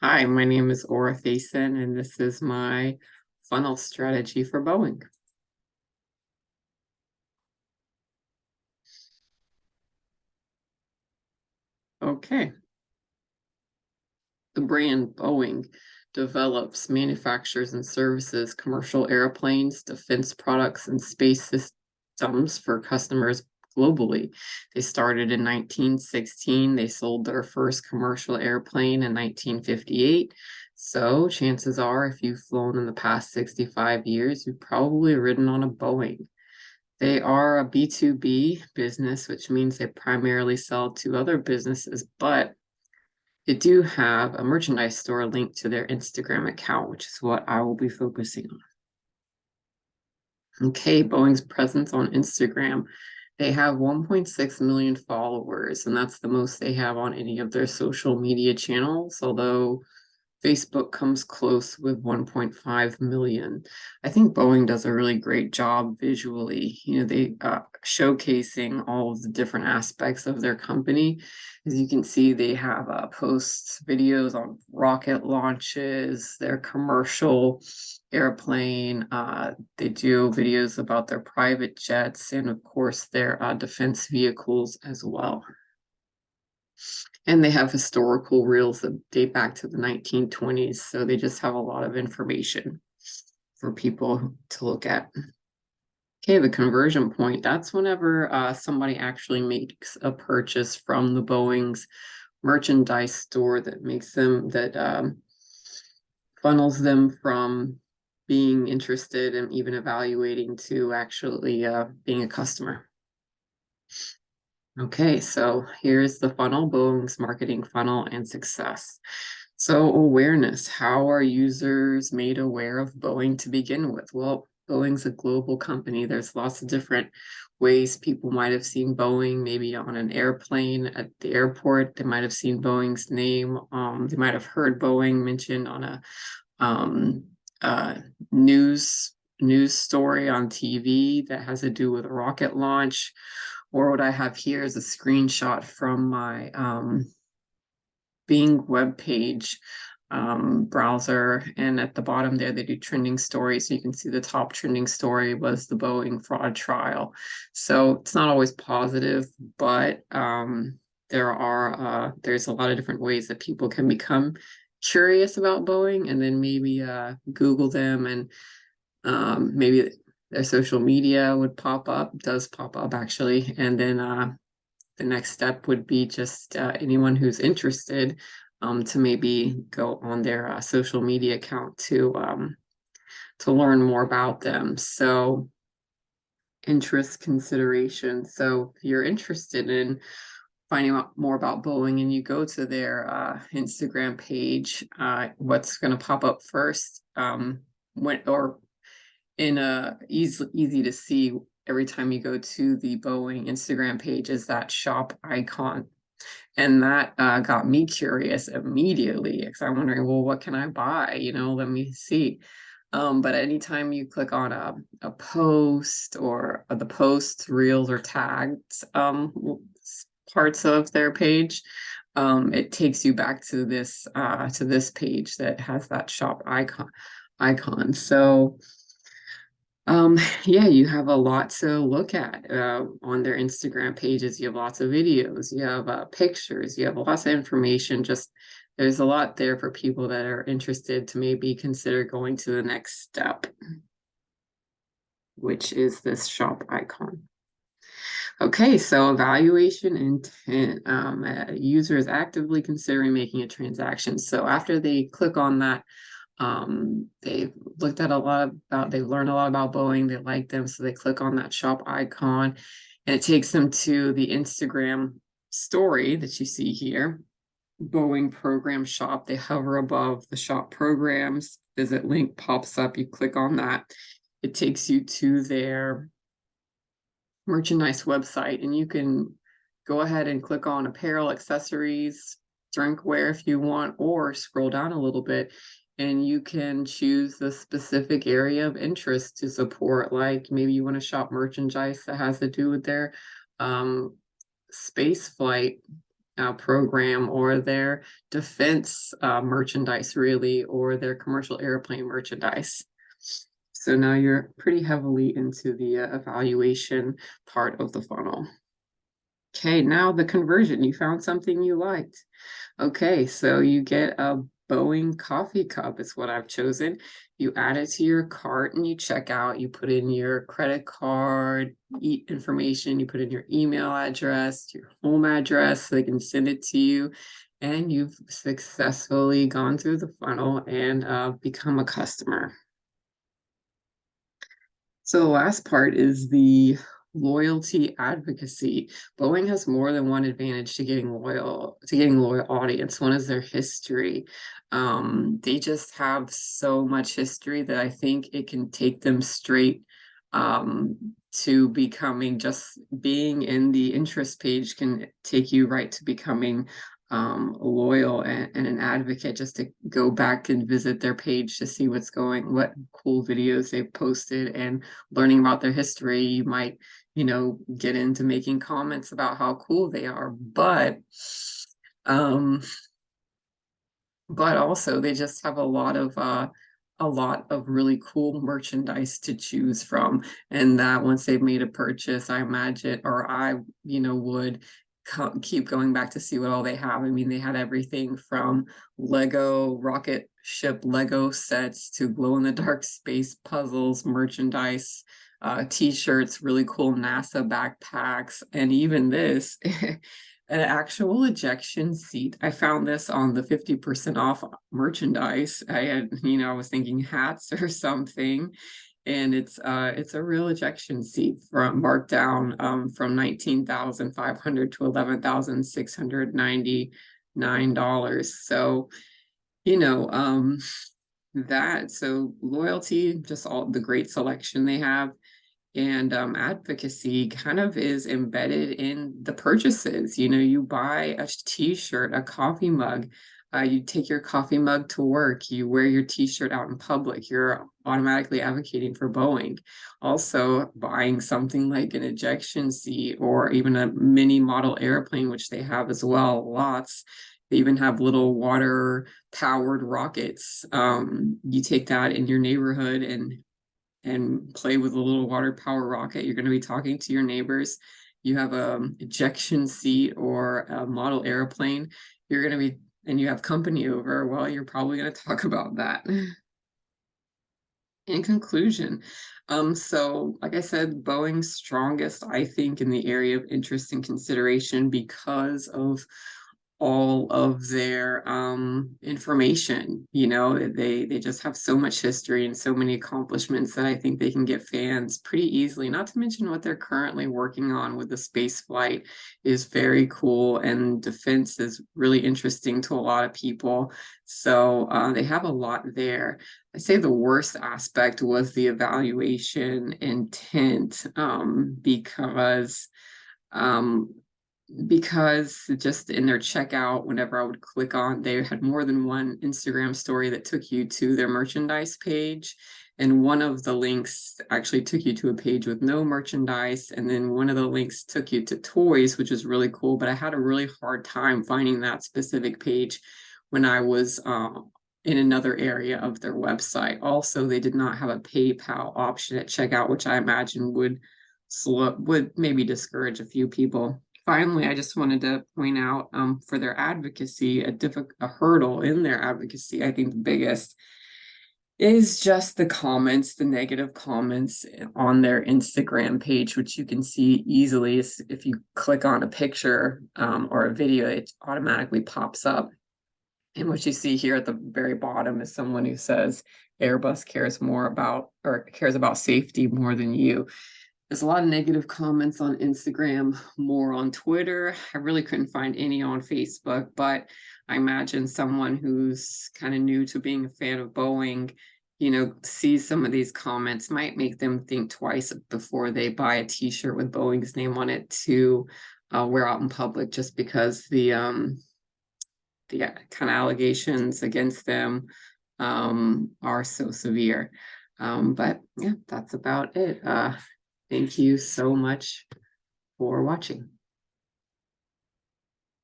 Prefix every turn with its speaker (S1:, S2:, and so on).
S1: Hi, my name is Aura Thason, and this is my funnel strategy for Boeing. Okay, the brand Boeing develops, manufactures, and services commercial airplanes, defense products, and space systems for customers globally. They started in 1916. They sold their first commercial airplane in 1958. So, chances are, if you've flown in the past 65 years, you've probably ridden on a Boeing. They are a B2B business, which means they primarily sell to other businesses, but they do have a merchandise store linked to their Instagram account, which is what I will be focusing on. Okay, Boeing's presence on Instagram. They have 1.6 million followers, and that's the most they have on any of their social media channels, although Facebook comes close with 1.5 million. I think Boeing does a really great job visually. They showcasing all of the different aspects of their company. As you can see, they have posts videos on rocket launches, their commercial airplane. They do videos about their private jets and, of course, their defense vehicles as well. And they have historical reels that date back to the 1920s. So they just have a lot of information for people to look at. Okay, the conversion point, that's whenever somebody actually makes a purchase from the Boeing's merchandise store that funnels them from being interested and even evaluating to actually being a customer. Okay, so here's the funnel, Boeing's marketing funnel and success. So awareness, how are users made aware of Boeing to begin with? Well, Boeing's a global company. There's lots of different ways people might have seen Boeing, maybe on an airplane at the airport. They might have seen Boeing's name. They might have heard Boeing mentioned on a um, uh, news story on TV that has to do with a rocket launch. Or what I have here is a screenshot from my Bing webpage browser. And at the bottom there, they do trending stories. So you can see the top trending story was the Boeing fraud trial. It's not always positive, but there's a lot of different ways that people can become curious about Boeing and then maybe Google them and maybe their social media would does pop up actually. And then the next step would be just anyone who's interested to maybe go on their social media account to learn more about them. So interest consideration. So if you're interested in finding out more about Boeing and you go to their Instagram page, what's going to pop up first when or in a easy to see every time you go to the Boeing Instagram page is that shop icon. And that got me curious immediately because I'm wondering, well, what can I buy? Let me see. But anytime you click on a post or the post, reels, or tags parts of their page, it takes you back to this page that has that shop icon. So yeah, you have a lot to look at on their Instagram pages. You have lots of videos, you have pictures, you have lots of information. Just there's a lot there for people that are interested to maybe consider going to the next step, which is this shop icon. Okay, so evaluation intent. A user is actively considering making a transaction. So after they click on that, they've they've learned a lot about Boeing, they like them, so they click on that shop icon and it takes them to the Instagram story that you see here. Boeing program shop, they hover above the shop programs, visit link pops up, you click on that. It takes you to their merchandise website and you can go ahead and click on apparel, accessories, drinkware if you want, or scroll down a little bit and you can choose the specific area of interest to support. Like maybe you want to shop merchandise that has to do with their space flight program, or their defense merchandise, really, or their commercial airplane merchandise. So now you're pretty heavily into the evaluation part of the funnel. Okay, now the conversion. You found something you liked. Okay, so you get a Boeing coffee cup, is what I've chosen. You add it to your cart and you check out. You put in your credit card information, you put in your email address, your home address, so they can send it to you. And you've successfully gone through the funnel and become a customer. So the last part is the loyalty advocacy. Boeing has more than one advantage to getting loyal audience. One is their history. They just have so much history that I think it can take them straight to becoming, just being in the interest page can take you right to becoming loyal and an advocate, just to go back and visit their page to see what cool videos they've posted, and learning about their history. You might, get into making comments about how cool they are, um, but also they just have a lot of really cool merchandise to choose from. And that once they've made a purchase, I imagine, or I, would keep going back to see what all they have. I mean, they had everything from Lego rocket ship Lego sets to glow in the dark space puzzles, merchandise, t-shirts, really cool NASA backpacks, and even this an actual ejection seat. I found this on the 50% off merchandise. I was thinking hats or something, and it's a real ejection seat, from marked down from 19,500 to $11,699. So, you know, um, so loyalty, just all the great selection they have, and advocacy kind of is embedded in the purchases. You buy a t-shirt, a coffee mug, you take your coffee mug to work, you wear your t-shirt out in public, you're automatically advocating for Boeing. Also, buying something like an ejection seat or even a mini model airplane, which they have as well, lots. They even have little water powered rockets. You take that in your neighborhood and play with a little water power rocket. You're going to be talking to your neighbors. You have a ejection seat or a model airplane. You're going to be, and you have company over. Well, you're probably going to talk about that. In conclusion, so like I said, Boeing's strongest, I think, in the area of interest and consideration because of all of their information. They just have so much history and so many accomplishments that I think they can get fans pretty easily. Not to mention what they're currently working on with the space flight is very cool, and defense is really interesting to a lot of people. So they have a lot there. I'd say the worst aspect was the evaluation intent, um, because just in their checkout, whenever I would click on, they had more than one Instagram story that took you to their merchandise page. And one of the links actually took you to a page with no merchandise. And then one of the links took you to toys, which is really cool. But I had a really hard time finding that specific page when I was in another area of their website. Also, they did not have a PayPal option at checkout, which I imagine would maybe discourage a few people. Finally, I just wanted to point out, for their advocacy, a hurdle in their advocacy, I think the biggest is just the negative comments on their Instagram page, which you can see easily if you click on a picture or a video, it automatically pops up. And what you see here at the very bottom is someone who says Airbus cares about safety more than you. There's a lot of negative comments on Instagram, more on Twitter. I really couldn't find any on Facebook, but I imagine someone who's kind of new to being a fan of Boeing, sees some of these comments, might make them think twice before they buy a t-shirt with Boeing's name on it to wear out in public, just because the kind of allegations against them are so severe. But yeah, that's about it. Thank you so much for watching.